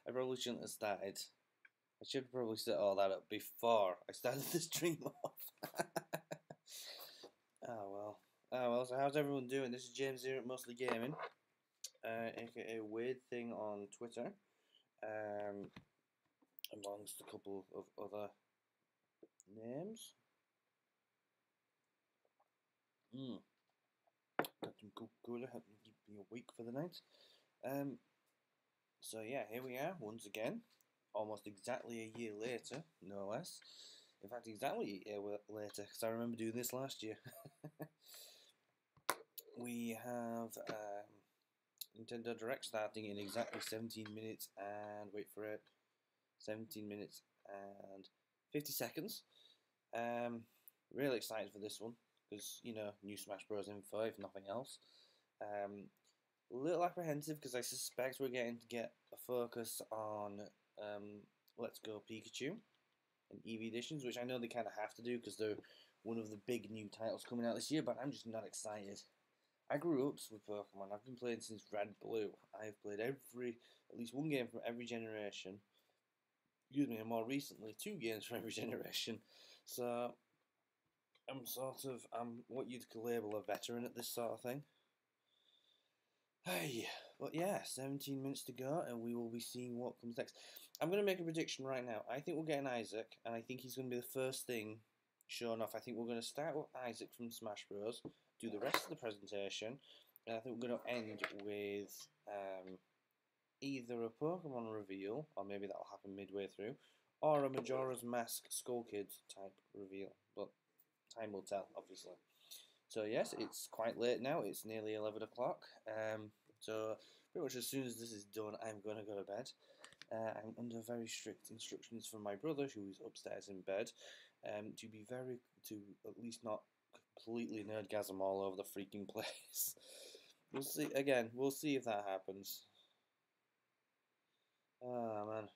I probably shouldn't have started. I should probably set all that up before I started the stream off. Oh well. Oh well, so how's everyone doing? This is James here at Mostly Gaming, aka Weird Thing on Twitter, amongst a couple of other names. Got some Coca-Cola, helping keep me awake for the night. So yeah, here we are once again, almost exactly a year later, no less. In fact, exactly a year later, because I remember doing this last year. We have Nintendo Direct starting in exactly 17 minutes and, wait for it, 17 minutes and 50 seconds. Really excited for this one, because, you know, new Smash Bros. Info, if nothing else. A little apprehensive because I suspect we're going to get a focus on Let's Go Pikachu and EV editions, which I know they kind of have to do because they're one of the big new titles coming out this year, but I'm just not excited. I grew up with Pokemon. I've been playing since Red, Blue. I've played at least one game from every generation. Excuse me, and more recently, 2 games from every generation. So I'm what you'd label a veteran at this sort of thing. Hey, but yeah, 17 minutes to go, and we will be seeing what comes next. I'm going to make a prediction right now. I think we'll get an Isaac, and I think he's going to be the first thing shown off. I think we're going to start with Isaac from Smash Bros., do the rest of the presentation, and I think we're going to end with either a Pokemon reveal, or maybe that'll happen midway through, or a Majora's Mask Skull Kid type reveal. But time will tell, obviously. So yes, it's quite late now. It's nearly 11 o'clock. So pretty much as soon as this is done, I'm going to go to bed. I'm under very strict instructions from my brother, who is upstairs in bed, to at least not completely nerdgasm all over the freaking place. We'll see. Again, we'll see if that happens. Ah, man.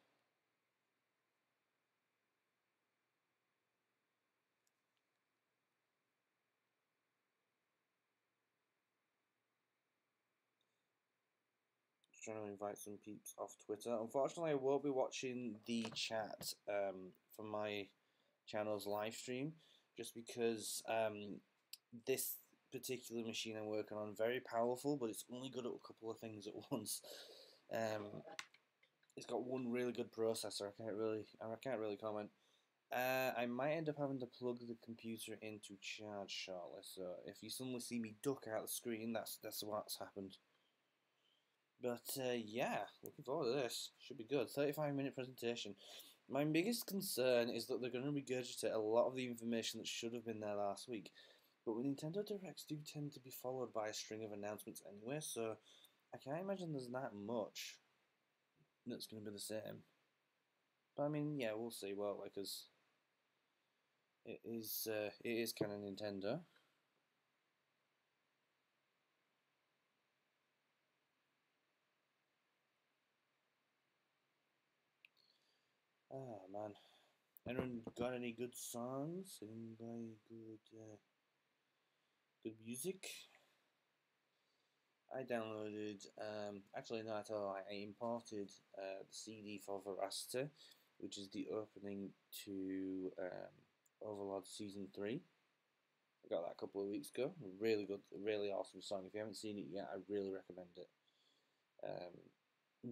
Trying to invite some peeps off Twitter. Unfortunately, I won't be watching the chat from my channel's live stream, just because this particular machine I'm working on very powerful, but it's only good at a couple of things at once. It's got one really good processor. I can't really comment. I might end up having to plug the computer into charge shortly. So if you suddenly see me duck out the screen, that's what's happened. But yeah, looking forward to this. Should be good. 35-minute presentation. My biggest concern is that they're going to regurgitate a lot of the information that should have been there last week. But with Nintendo Directs do tend to be followed by a string of announcements anyway, so I can't imagine there's that much that's going to be the same. But I mean, yeah, we'll see. Well, because it is kind of Nintendo. Ah, man. Anyone got any good songs? Anybody good music? I downloaded, actually not at all, I imported the CD for Veracity, which is the opening to Overlord Season 3. I got that a couple of weeks ago. Really good, really awesome song. If you haven't seen it yet, I really recommend it.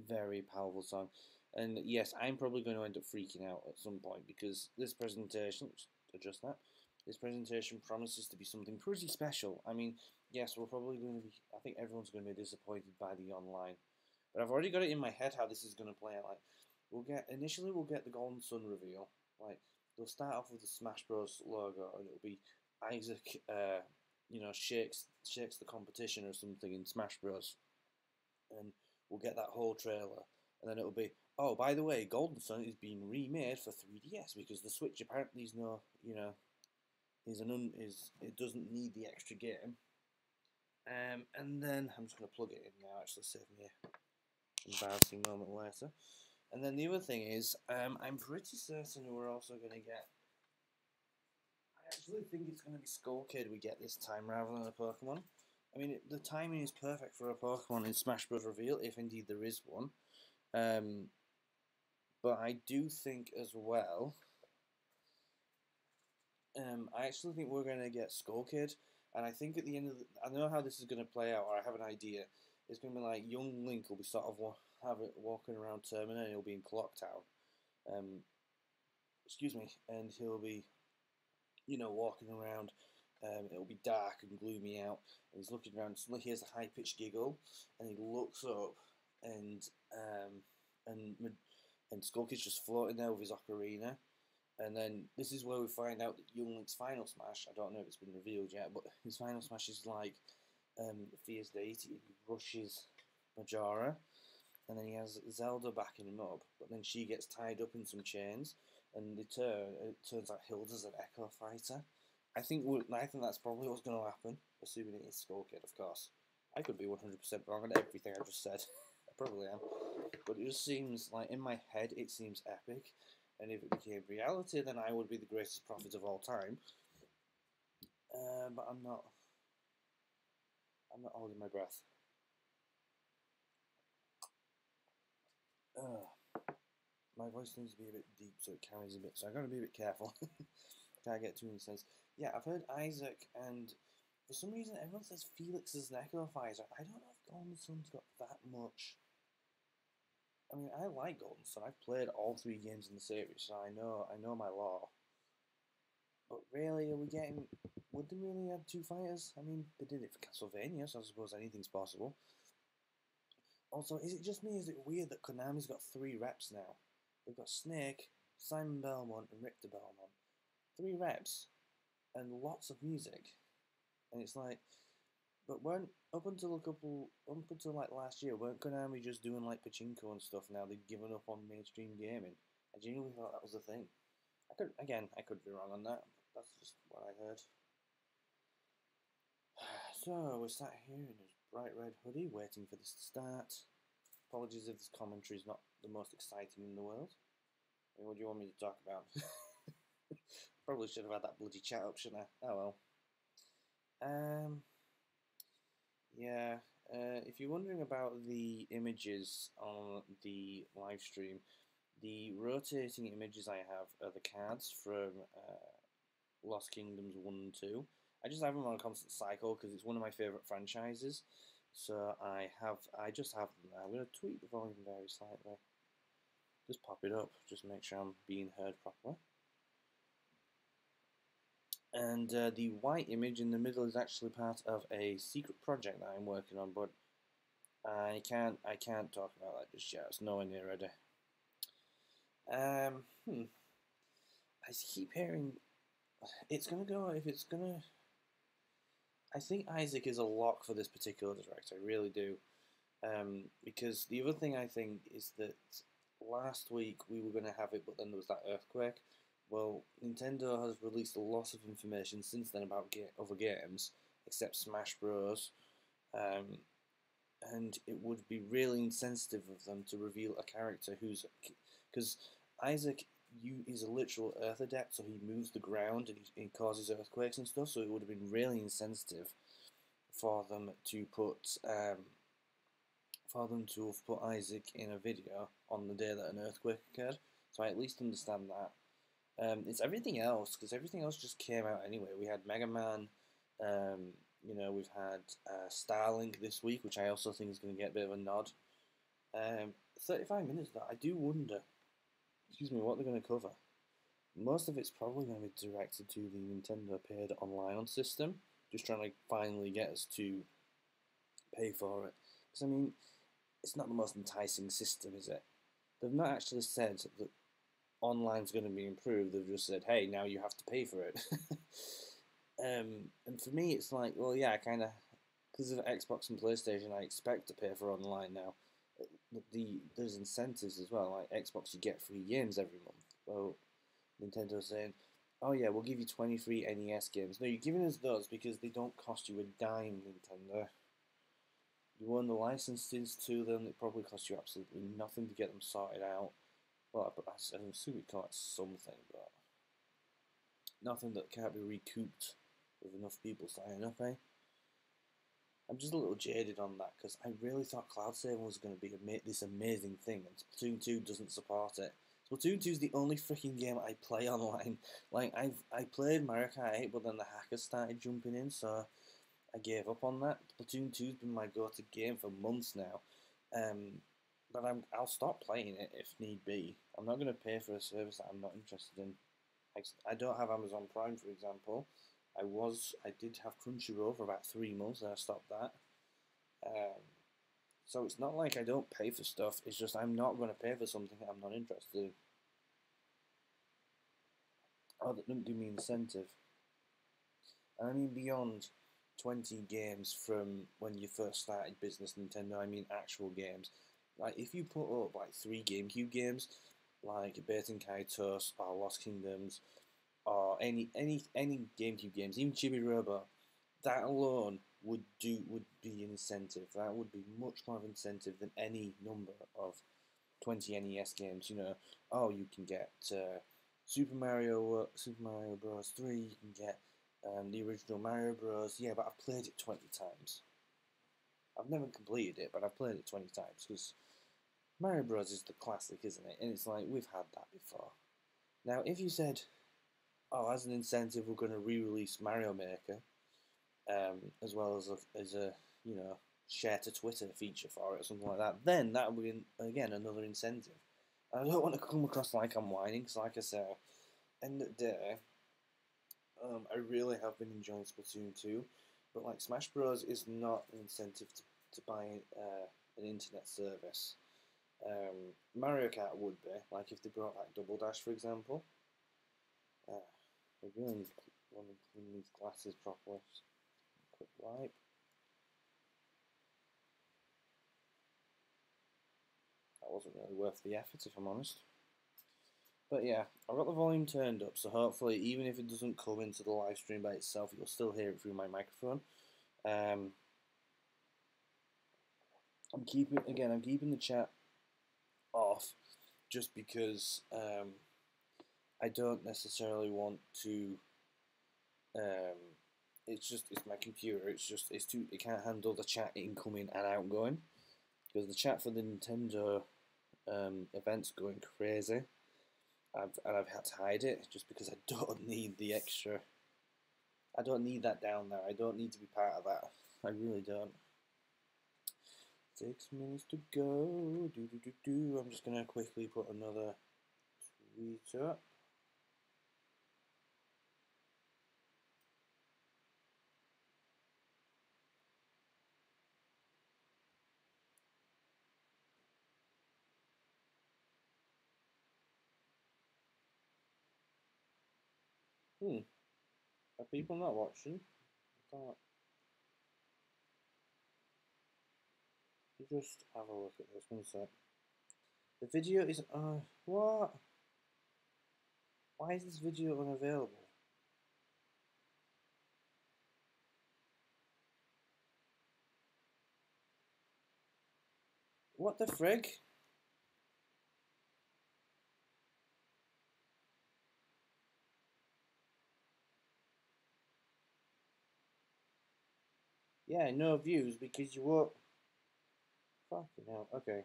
Very powerful song. And yes, I'm probably going to end up freaking out at some point because this presentation, let's adjust that, this presentation promises to be something pretty special. I mean, yes, we're probably going to be, I think everyone's going to be disappointed by the online. But I've already got it in my head how this is going to play out. Like, initially we'll get the Golden Sun reveal. Like, they'll start off with the Smash Bros logo and it'll be Isaac, you know, shakes the competition or something in Smash Bros. And we'll get that whole trailer, and then it'll be, oh, by the way, Golden Sun is being remade for 3DS because the Switch apparently is no, you know, it doesn't need the extra game. And then I'm just gonna plug it in now. Actually, save me an embarrassing moment later. And then the other thing is, I'm pretty certain we're also gonna get. I actually think it's gonna be Skull Kid we get this time rather than a Pokemon. I mean, the timing is perfect for a Pokemon in Smash Bros. Reveal, if indeed there is one. But I do think as well. I actually think we're going to get Skull Kid, and I think at the end of I know how this is going to play out, or I have an idea. It's going to be like young Link will be sort of walking around Termina, and he'll be in Clock Town. Excuse me, and he'll be, walking around. It'll be dark and gloomy out, and he's looking around. And suddenly, he hears a high pitched giggle, and he looks up, and and and Skull Kid's just floating there with his ocarina. And then this is where we find out that Young Link's final smash, I don't know if it's been revealed yet, but his final smash is like Fierce Deity. He rushes Majora, and then he has Zelda backing him up, but then she gets tied up in some chains, and it turns out Hilda's an Echo Fighter. I think that's probably what's going to happen, assuming it is Skull Kid, of course. I could be 100% wrong on everything I just said. I probably am. But it just seems like, in my head, it seems epic. And if it became reality, then I would be the greatest prophet of all time. But I'm not holding my breath. My voice needs to be a bit deep so it carries a bit, so I've got to be a bit careful. Can't get too many sense. Yeah, I've heard Isaac, and for some reason everyone says Felix is an Echo Fighter. I don't know if Golden Sun's got that much. I mean, I like Golden Sun. I've played all 3 games in the series, so I know my lore. But really, would they really add 2 fighters? I mean, they did it for Castlevania, so I suppose anything's possible. Also, is it just me? Is it weird that Konami's got 3 reps now? They've got Snake, Simon Belmont, and Richter Belmont. 3 reps, and lots of music. And it's like, but weren't up until like last year, weren't Konami just doing like pachinko and stuff? Now they've given up on mainstream gaming. I genuinely thought that was the thing. I could be wrong on that. But that's just what I heard. So we're sat here in this bright red hoodie, waiting for this to start. Apologies if this commentary is not the most exciting in the world. I mean, what do you want me to talk about? Probably should have had that bloody chat up, shouldn't I? Oh well. Yeah, if you're wondering about the images on the live stream, the rotating images I have are the cards from Lost Kingdoms 1 and 2. I just have them on a constant cycle because it's one of my favourite franchises. So I just have them there. I'm going to tweak the volume very slightly. Just pop it up, just make sure I'm being heard properly. And the white image in the middle is actually part of a secret project that I'm working on, but I can't talk about that just yet. It's nowhere near ready. I keep hearing it's gonna go. If it's gonna, I think Isaac is a lock for this particular direct. I really do. Because the other thing I think is that last week we were gonna have it, but then there was that earthquake. Well, Nintendo has released a lot of information since then about other games, except Smash Bros. And it would be really insensitive of them to reveal a character because Isaac is a literal Earth adept, so he moves the ground and he causes earthquakes and stuff. So it would have been really insensitive for them to have put Isaac in a video on the day that an earthquake occurred. So I at least understand that. It's everything else, because everything else just came out anyway. We had Mega Man, we've had Starlink this week, which I also think is going to get a bit of a nod. 35 minutes though, I do wonder, what they're going to cover. Most of it's probably going to be directed to the Nintendo paid online system, just trying to finally get us to pay for it. Because, I mean, it's not the most enticing system, is it? They've not actually said that online's going to be improved. They've just said, hey, now you have to pay for it. And for me, it's like, well, yeah, kind of, because of Xbox and PlayStation, I expect to pay for online now. There's incentives as well. Like Xbox, you get free games every month. Well, Nintendo's saying, oh yeah, we'll give you 20 free NES games. No, you're giving us those because they don't cost you a dime, Nintendo. You own the licenses to them. It probably costs you absolutely nothing to get them sorted out. Well, I assume it costs something, but nothing that can't be recouped with enough people signing up, eh? I'm just a little jaded on that because I really thought cloud saving was going to be this amazing thing, and Splatoon 2 doesn't support it. Splatoon 2 is the only freaking game I play online. Like I played Mario Kart 8, but then the hackers started jumping in, so I gave up on that. Splatoon 2's been my go-to game for months now, but I'll stop playing it if need be. I'm not going to pay for a service that I'm not interested in. I don't have Amazon Prime, for example. I did have Crunchyroll for about 3 months, and I stopped that. Um, so it's not like I don't pay for stuff. It's just I'm not going to pay for something I'm not interested in. Oh, that doesn't give me incentive. And I mean beyond 20 games from when you first started business Nintendo. I mean actual games. Like if you put up like 3 GameCube games, like Baten Kaitos or Lost Kingdoms, or any GameCube games, even Chibi Robo, that alone would be an incentive. That would be much more of incentive than any number of 20 NES games. You know, oh, you can get Super Mario Bros. 3. You can get the original Mario Bros. Yeah, but I've played it 20 times. I've never completed it, but I've played it 20 times because Mario Bros. Is the classic, isn't it? And it's like we've had that before. Now, if you said, "Oh, as an incentive, we're going to re-release Mario Maker," as well as a you know share to Twitter feature for it or something like that, then that would be again another incentive. I don't want to come across like I'm whining, because like I say, end of the day, I really have been enjoying Splatoon 2, but like Smash Bros is not an incentive to buy an internet service. Mario Kart would be, like if they brought like Double Dash, for example. I really need to clean these glasses properly. Quick wipe. That wasn't really worth the effort, if I'm honest. But yeah, I've got the volume turned up, so hopefully, even if it doesn't come into the live stream by itself, you'll still hear it through my microphone. Um, I'm keeping the chat off, just because I don't necessarily want to. Um, it's my computer. It can't handle the chat incoming and outgoing, because the chat for the Nintendo event's going crazy. I've had to hide it just because I don't need the extra. I don't need that down there. I don't need to be part of that. I really don't. 6 minutes to go. I'm just gonna quickly put another tweet up. Are people not watching? I thought. Just have a look at this. 1 sec. The video is. What? Why is this video unavailable? What the frig? Yeah, no views because you won't. Fucking hell. Okay.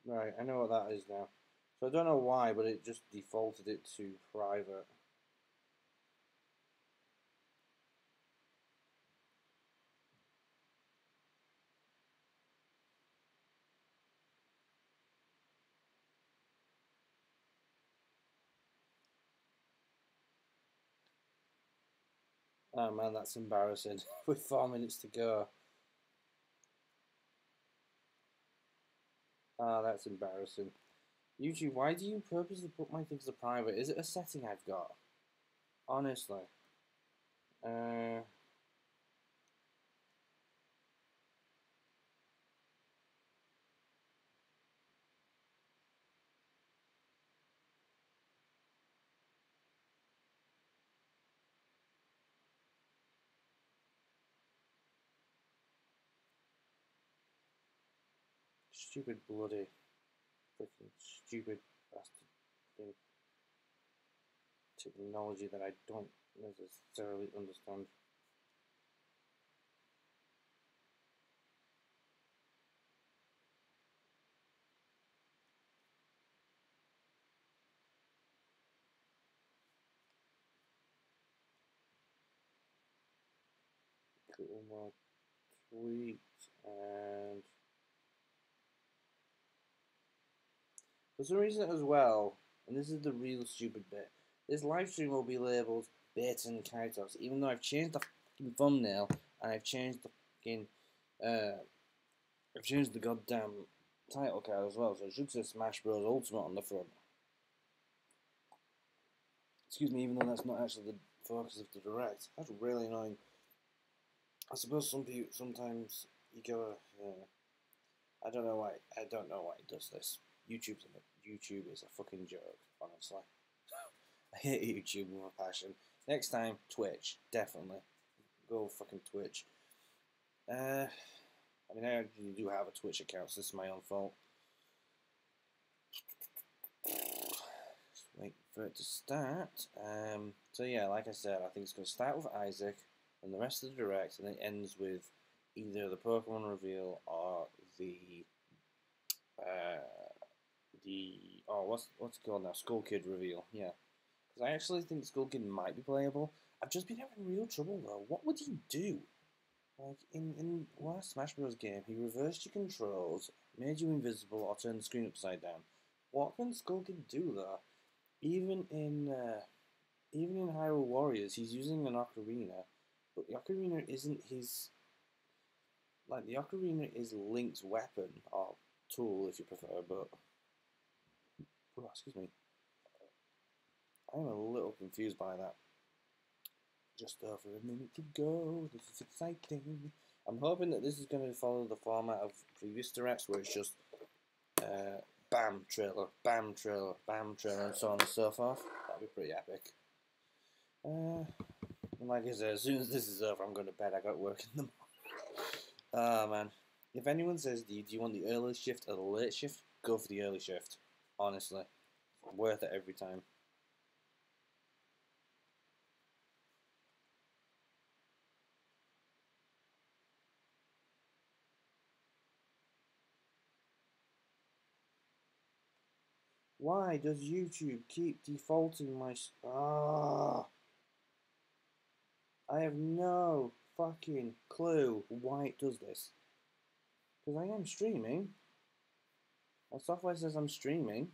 Right, I know what that is now. So I don't know why, but it just defaulted it to private. Oh man, that's embarrassing. With 4 minutes to go. Ah, that's embarrassing. YouTube, why do you purposely put my things to private? Is it a setting I've got? Honestly. Uh, Stupid bloody freaking stupid bastard thing. technology that I don't necessarily understand. Couple more tweets, and for some reason as well, and this is the real stupid bit, this live stream will be labelled Bait and Kaitos, even though I've changed the fucking thumbnail and I've changed the fucking I've changed the goddamn title card as well, so it should say Smash Bros Ultimate on the front. Excuse me, even though that's not actually the focus of the direct. That's really annoying. I suppose some people sometimes you go. I don't know why. I don't know why it does this. YouTube is a fucking joke, honestly. I hate YouTube with a passion. Next time, Twitch, definitely. Go fucking Twitch. I mean, I actually do have a Twitch account, so this is my own fault. Just wait for it to start. So yeah, like I said, I think it's going to start with Isaac, and the rest of the direct, and then it ends with either the Pokemon reveal or the what's it called now? Skull Kid reveal. Yeah, because I actually think Skull Kid might be playable. I've just been having real trouble though. What would he do? Like in last Smash Bros game, he reversed your controls, made you invisible, or turned the screen upside down. What can Skull Kid do though? Even in Hyrule Warriors, he's using an ocarina, but the ocarina isn't his. Like the ocarina is Link's weapon or tool, if you prefer. But oh, excuse me, I'm a little confused by that. Just over a minute to go. This is exciting. I'm hoping that this is going to follow the format of previous directs, where it's just bam trailer, bam trailer, bam trailer, and so on and so forth. That'd be pretty epic. And like I said, as soon as this is over, I'm going to bed. I got work in the morning. Ah man, if anyone says, do you want the early shift or the late shift? Go for the early shift. Honestly, worth it every time. Why does YouTube keep defaulting my... I have no fucking clue why it does this. Because I am streaming. My software says I'm streaming.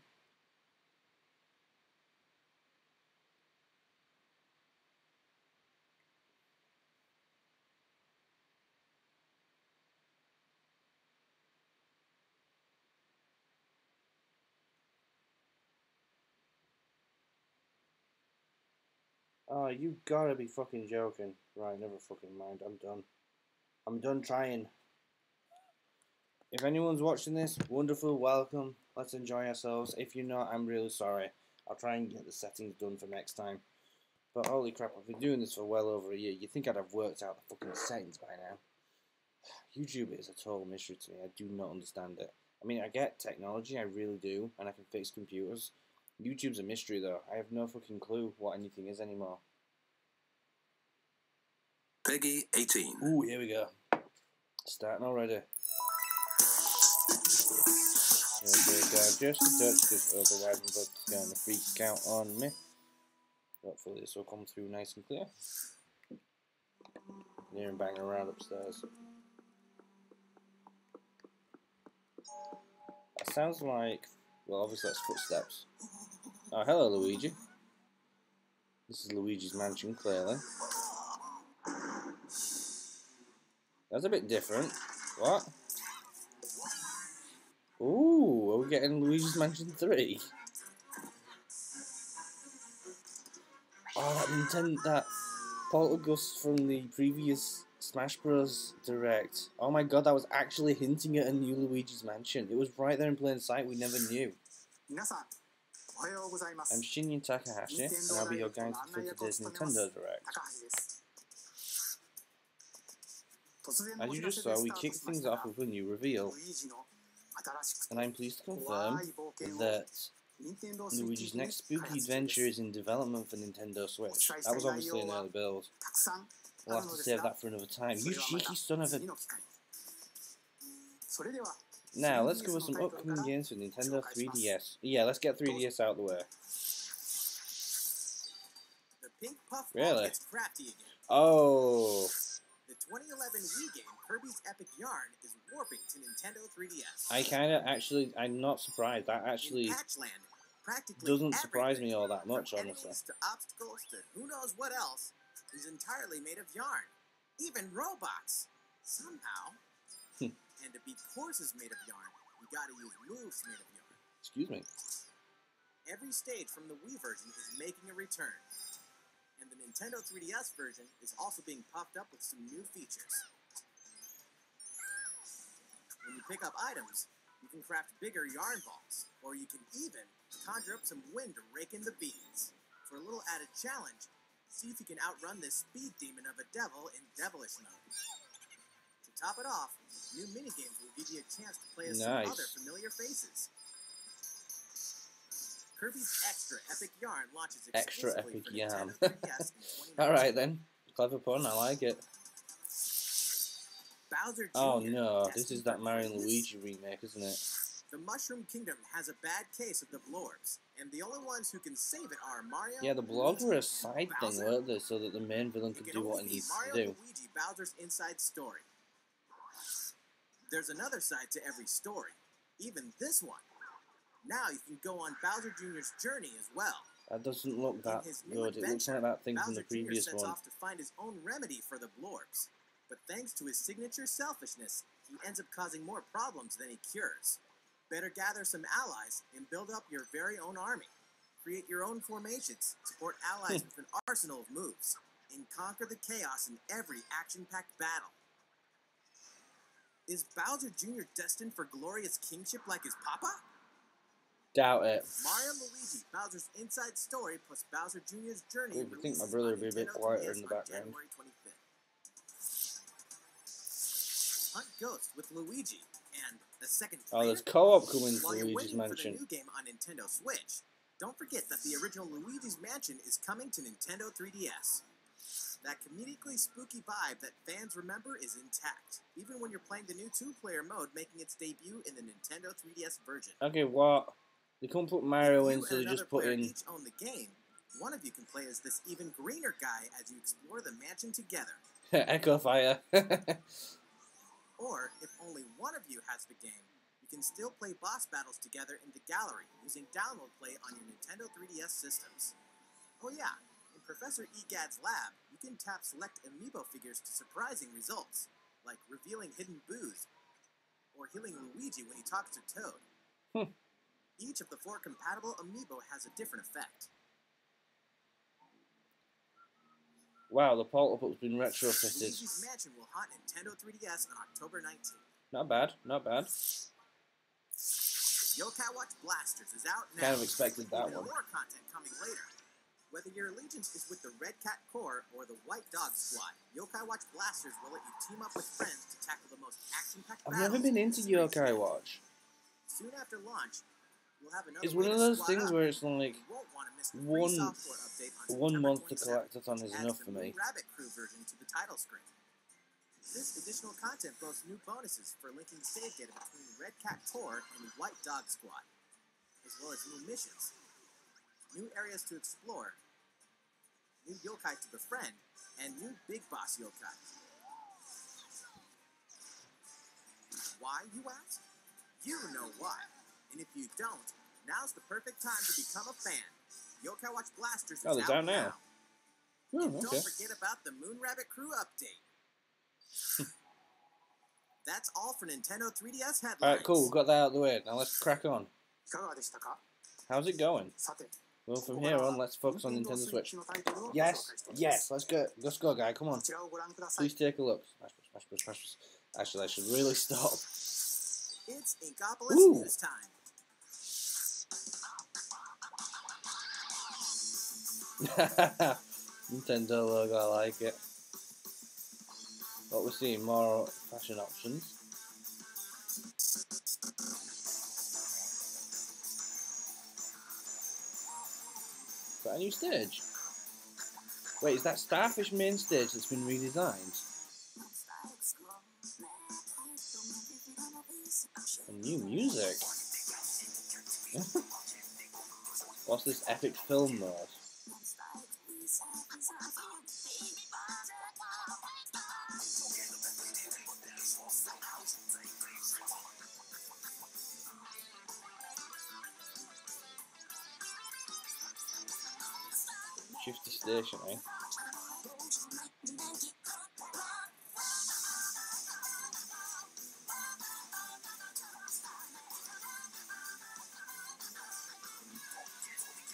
Oh, you gotta be fucking joking. Right, never fucking mind. I'm done. I'm done trying. If anyone's watching this, wonderful, welcome. Let's enjoy ourselves. If you're not, I'm really sorry. I'll try and get the settings done for next time. But holy crap, I've been doing this for well over a year. You'd think I'd have worked out the fucking settings by now. YouTube is a total mystery to me. I do not understand it. I mean, I get technology, I really do, and I can fix computers. YouTube's a mystery, though. I have no fucking clue what anything is anymore. Peggy 18. Ooh, here we go. Starting already. Okay, just a touch, because otherwise I'm about to going to freak out on me. Hopefully this will come through nice and clear. Hearing banging around upstairs. That sounds like, well, obviously that's footsteps. Oh, hello, Luigi. This is Luigi's mansion, clearly. That's a bit different. What? Ooh, are we getting Luigi's Mansion 3? Oh, that Poltergust from the previous Smash Bros. Direct. Oh my god, that was actually hinting at a new Luigi's Mansion. It was right there in plain sight, we never knew. I'm Shinya Takahashi, and I'll be your guide for today's Nintendo Direct. As you just saw, we kicked things off with a new reveal. And I'm pleased to confirm that Luigi's next spooky adventure is in development for Nintendo Switch. That was obviously an early build. We'll have to save that for another time. You cheeky son of a... Now, let's go with some upcoming games for Nintendo 3DS. Yeah, let's get 3DS out of the way. Really? Oh. The 2011 Wii game Kirby's Epic Yarn is warping to Nintendo 3DS. I kind of actually, I'm not surprised. That actually doesn't surprise me all that much, honestly. To obstacles to who knows what else is entirely made of yarn. Even robots. Somehow. And to beat courses made of yarn, you gotta use moves made of yarn. Excuse me. Every stage from the Wii version is making a return. And the Nintendo 3DS version is also being puffed up with some new features. When you pick up items, you can craft bigger yarn balls, or you can even conjure up some wind to rake in the beans. For a little added challenge, see if you can outrun this speed demon of a devil in devilish mode. To top it off, new minigames will give you a chance to play as some other familiar faces. Kirby's Extra Epic Yarn launches exclusively for Nintendo 3DS in 2019. Alright then. Clever pun, I like it. Bowser Jr. Oh no, this is that Mario and Luigi remake, isn't it? The Mushroom Kingdom has a bad case of the Blorbs, and the only ones who can save it are Mario. Yeah, the Blorbs were a side thing, weren't they? So that the main villain could do what he needs to do. Luigi Bowser's inside story. There's another side to every story, even this one. Now you can go on Bowser Jr.'s journey as well. That doesn't look that good. It looks like that thing Bowser from the previous Jr. sets one. off to find his own remedy for the Blorbs. But thanks to his signature selfishness, he ends up causing more problems than he cures. Better gather some allies and build up your very own army. Create your own formations, support allies with an arsenal of moves, and conquer the chaos in every action-packed battle. Is Bowser Jr. destined for glorious kingship like his papa? Doubt it. Mario and Luigi, Bowser's inside story plus Bowser Jr.'s journey. I think my brother would be a bit quieter in the background. Hunt Ghost with Luigi and the second Oh, there's player. co-op coming for While you're Luigi's waiting Mansion. for the new game on Nintendo Switch, don't forget that the original Luigi's Mansion is coming to Nintendo 3DS. That comedically spooky vibe that fans remember is intact, even when you're playing the new 2-player mode making its debut in the Nintendo 3DS version. Okay, what? They couldn't put Mario in, You so they and just put another in... player each own the game. One of you can play as this even greener guy as you explore the mansion together. Echo Fire. Or, if only one of you has the game, you can still play boss battles together in the gallery using download play on your Nintendo 3DS systems. Oh yeah, in Professor Egad's lab, you can tap select amiibo figures to surprising results, like revealing hidden boos, or healing Luigi when he talks to Toad. Each of the 4 compatible amiibo has a different effect. Wow, the portal has been retrofitted. Luigi's Mansion will haunt Nintendo 3DS on October 19th. Not bad, not bad. Yokai Watch Blasters is out now. Kind of expected that one. More content coming later. Whether your allegiance is with the Red Cat Corps or the White Dog Squad, Yokai Watch Blasters will let you team up with friends to tackle the most action-packed battles. I've never been into Yokai Watch. Soon after launch, we'll have another It's one of those things where it's like one month to collectathon is enough for me. Rabbit Crew version to the title screen. This additional content boasts new bonuses for linking save data between Red Cat Corps and White Dog Squad, as well as new missions, new areas to explore, new yokai to befriend, and new big boss yokai. Why, you ask? You know why. And if you don't, now's the perfect time to become a fan. Yokai Watch Blasters is they're out down now. now. Oh, And okay. don't forget about the Moon Rabbit Crew update. That's all for Nintendo 3DS headlines. Alright, cool, we've got that out of the way. Now let's crack on. How's it going? Well, from here on, let's focus on Nintendo Switch. Yes, yes, let's go, guy, come on. Please take a look. Smash, smash, smash, smash. Actually, I should really stop. It's Inkopolis News time. Nintendo logo, I like it. But we're seeing more fashion options. that a new stage? Wait, is that Starfish main stage that's been redesigned? And new music. What's this epic film mode? Shifty station, eh?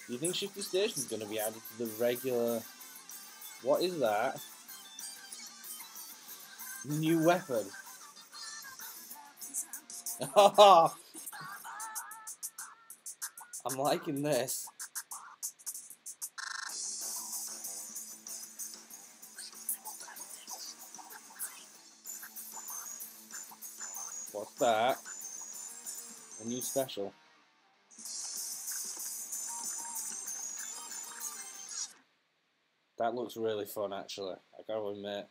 Do you think Shifty Station is going to be added to the regular... What is that? New weapon. I'm liking this. What's that? A new special. That looks really fun, actually. I gotta admit.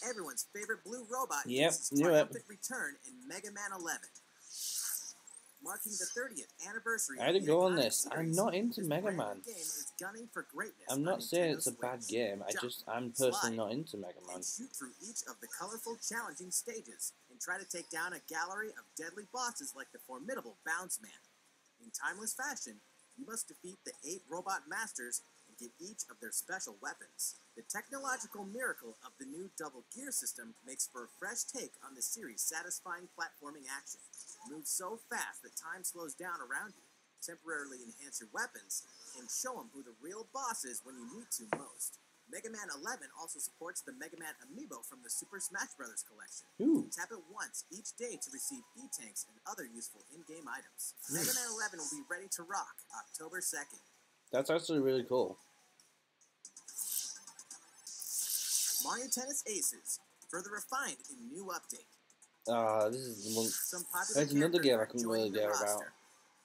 Everyone's favorite blue robot Yep, makes its knew it. triumphant return in Mega Man 11. Marking the 30th anniversary I had to of the go on iconic this. I'm series, not into this Mega brand new Man. game is gunning for greatness I'm on not saying Nintendo it's a bad Switch. game. I'm personally not into Mega Man. And shoot through each of the colorful, challenging stages and try to take down a gallery of deadly bosses like the formidable Bounce Man. In timeless fashion, you must defeat the 8 robot masters and get each of their special weapons. The technological miracle of the new double gear system makes for a fresh take on the series' satisfying platforming action. Move so fast that time slows down around you, temporarily enhance your weapons, and show them who the real boss is when you need to most. Mega Man 11 also supports the Mega Man Amiibo from the Super Smash Bros. Collection. Ooh. Tap it once each day to receive E-Tanks and other useful in-game items. Mega Man 11 will be ready to rock October 2nd. That's actually really cool. Mario Tennis Aces, further refined in new update. This is the one. Some popular There's another game I characters couldn't are really joining the care roster. about.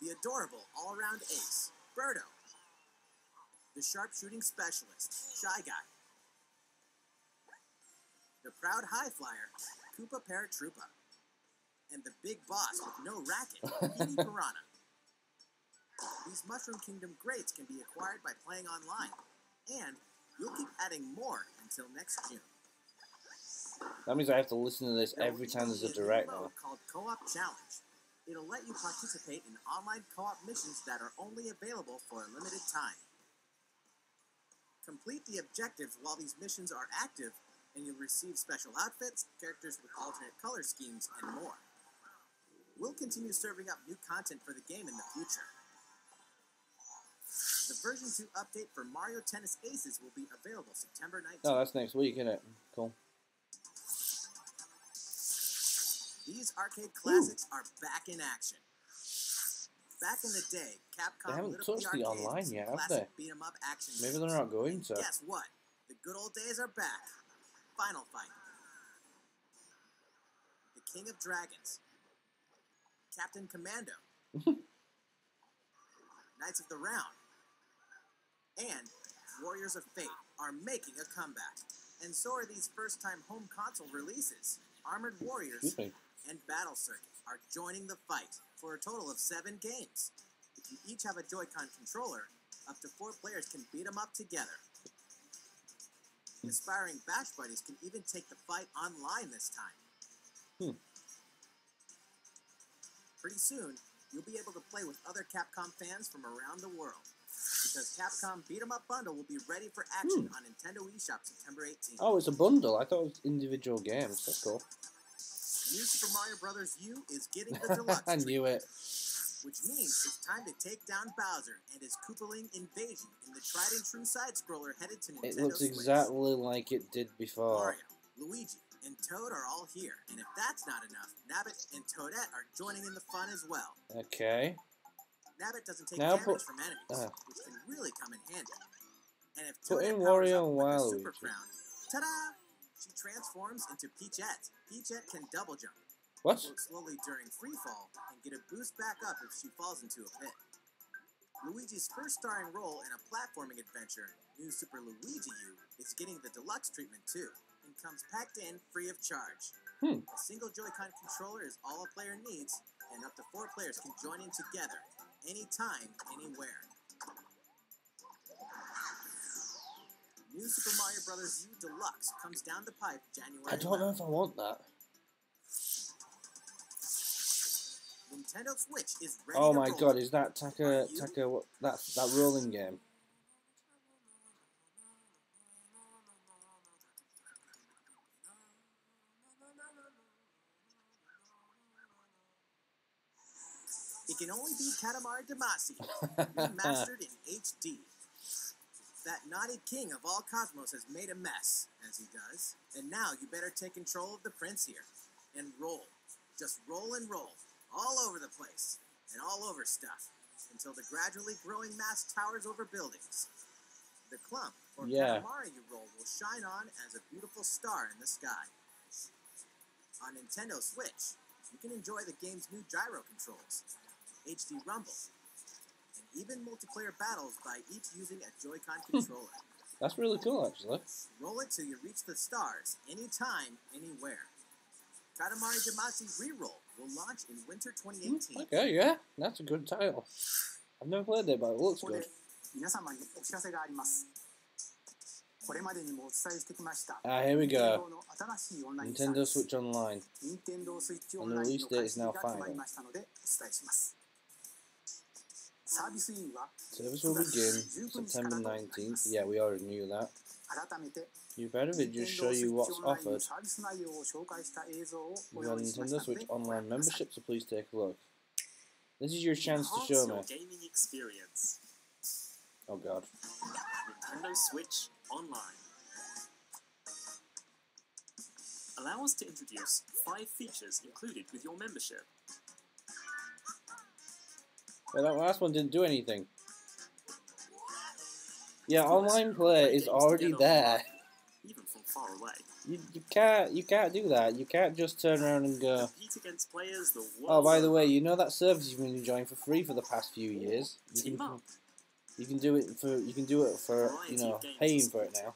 The adorable all-around ace, Birdo. The sharpshooting specialist, Shy Guy. The proud high flyer, Koopa Paratroopa. And the big boss with no racket, Petey Piranha. These Mushroom Kingdom greats can be acquired by playing online, and we'll keep adding more until next June. That means I have to listen to this There will every even time there's be a new direct mode now. called Co-op Challenge. It'll let you participate in online co-op missions that are only available for a limited time. Complete the objectives while these missions are active, and you'll receive special outfits, characters with alternate color schemes, and more. We'll continue serving up new content for the game in the future. The version 2 update for Mario Tennis Aces will be available September 19th. Oh, that's next week, isn't it? Cool. These arcade classics are back in action. Back in the day, Capcom They haven't lit up touched the arcades online with yet, have classic they? beat-em-up action Maybe games. they're not going to. Guess what? The good old days are back. Final Fight. The King of Dragons. Captain Commando. Knights of the Round. And Warriors of Fate are making a comeback. And so are these first-time home console releases. Armored Warriors Excuse me. and Battle Circuit are joining the fight for a total of 7 games. If you each have a Joy-Con controller, up to 4 players can beat them up together. Aspiring Bash Buddies can even take the fight online this time. Pretty soon, you'll be able to play with other Capcom fans from around the world. Because Capcom Beat 'em Up Bundle will be ready for action on Nintendo eShop September 18th. Oh, it's a bundle. I thought it was individual games. That's cool. New Super Mario Bros. U is getting the deluxe I treatment, knew it. which means it's time to take down Bowser and his Koopaling invasion in the tried and true side-scroller headed to Nintendo It looks Switch. exactly like it did before. Mario, Luigi, and Toad are all here, and if that's not enough, Nabbit and Toadette are joining in the fun as well. Okay. Nabbit doesn't take Now damage put- from enemies, which can really come in handy. And if Put in Toadette powers Wario up and with the Waluigi. Super Crown, ta-da! She transforms into Peachette. Peachette can double jump, What? float slowly during free fall, and get a boost back up if she falls into a pit. Luigi's first starring role in a platforming adventure, New Super Luigi U, is getting the deluxe treatment too, and comes packed in free of charge. A single Joy-Con controller is all a player needs, and up to 4 players can join in together, anytime, anywhere. New Super Mario Bros. U Deluxe comes down the pipe January I don't know if I want that. Nintendo Switch is ready Oh to my roll. god, is that Taka, that rolling game? It can only be Katamari Damacy, remastered in HD. That naughty king of all cosmos has made a mess, as he does, and now you better take control of the prince here, and roll. Just roll and roll, all over the place, and all over stuff, until the gradually growing mass towers over buildings. The clump, or Katamari you roll, will shine on as a beautiful star in the sky. On Nintendo Switch, you can enjoy the game's new gyro controls, HD Rumble, and even multiplayer battles by each using a Joy-Con controller. That's really cool, actually. Roll it till you reach the stars, anytime, anywhere. Katamari Damacy Reroll will launch in winter 2018. Okay, yeah, that's a good title. I've never played it, but it looks good. 皆様にお知らせがあります。これまでにもお伝えしてきました。 Ah, here we go. の新しいオンライン Nintendo Switch Online. 任天堂スイッチオ And ン the ライン release の date 開 is 始 now が決ま final. りましたのでお伝えします。サービスインは Service will begin September 19th. Yeah, we already knew that. 改めて New better videos show you what's オンラインの offered. サービス内容を紹介した映像をご We've 用 got 意しま Nintendo したので Switch ご覧 Online ください。 membership, so please take a look. This is your chance to show me. Enhance your gaming experience. Oh god. Nintendo Switch Online. Allow us to introduce 5 features included with your membership. Well, that last one didn't do anything. Yeah, online play is already there. Even from far away. You can't do that. You can't just turn around and go. Compete against players the world Oh, by the over. way, you know that service you've been enjoying for free for the past few years. Team up. You can do it for you know, paying for it now.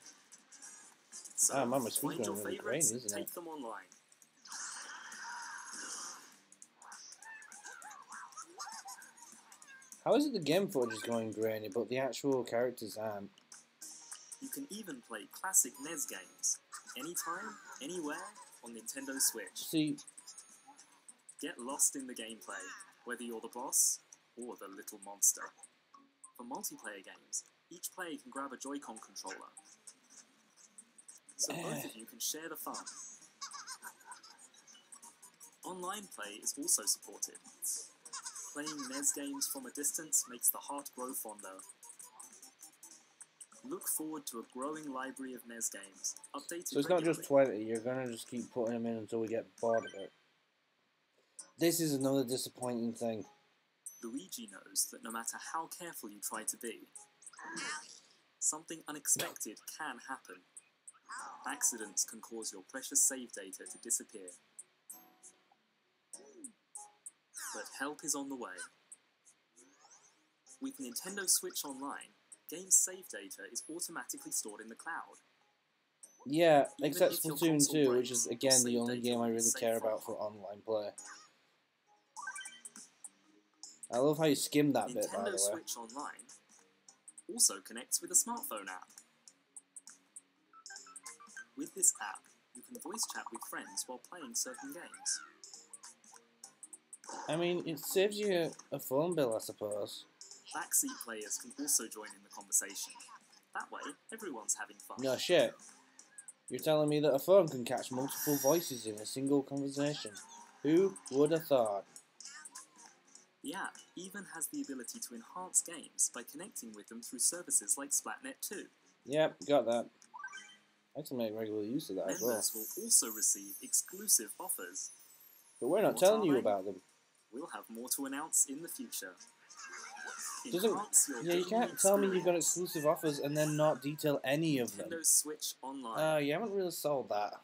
So, Ah, man, my find speaker your really favorites grainy, and isn't it? take them online. How is it the game footage is going grainy, but the actual characters aren't? You can even play classic NES games, anytime, anywhere, on Nintendo Switch. See, Get lost in the gameplay, whether you're the boss or the little monster. For multiplayer games, each player can grab a Joy-Con controller, so both of you can share the fun. Online play is also supported. Playing NES games from a distance makes the heart grow fonder. Look forward to a growing library of NES games, updated so it's not regularly. just 20. You're gonna just keep putting them in until we get bored of it. This is another disappointing thing. Luigi knows that no matter how careful you try to be, something unexpected can happen. Accidents can cause your precious save data to disappear. But help is on the way. With Nintendo Switch Online, game save data is automatically stored in the cloud. Yeah, Even except if your Splatoon console 2, breaks, which is your again the save only data game I will be really safe care for about for online. online play. I love how you skimmed that bit, by the Nintendo way. Switch Online also connects with a smartphone app. With this app, you can voice chat with friends while playing certain games. I mean, it saves you a phone bill, I suppose. Backseat players can also join in the conversation. That way, everyone's having fun. No shit. You're telling me that a phone can catch multiple voices in a single conversation. Who would have thought? The app even has the ability to enhance games by connecting with them through services like Splatnet 2. Yep, got that. I can make regular use of that as well. Members will also receive exclusive offers. But we're not What telling are you they? about them. We'll have more to announce in the future. Doesn't, Enhance your yeah, you gaming can't tell me you've got experience. exclusive offers and then not detail any of them. Nintendo Switch Online. You haven't really sold that.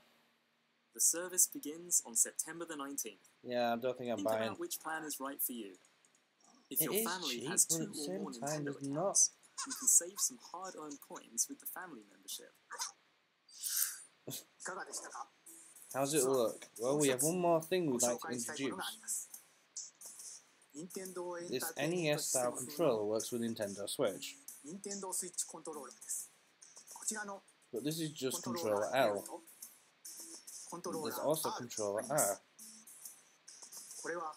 The service begins on September the 19th. Yeah, I don't think I'm Think buying. about which plan is right for you. If It your is family cheap, has but 2 at the or more same time, Nintendo there's accounts, you can save some hard-earned coins with the family membership. いかがでしたか？ How's it look? Well, we have one more thing we'd like to ご紹介したいものがあり introduce. ます。任天堂エンタ This ーテインメント NES システム style 風 controller の works with Nintendo Switch, 任天堂スイッチコントローラーです。こちらの but this is コ just ントローラ controller ー L. とコントローラ There's ー also R があ controller ります。 R. これは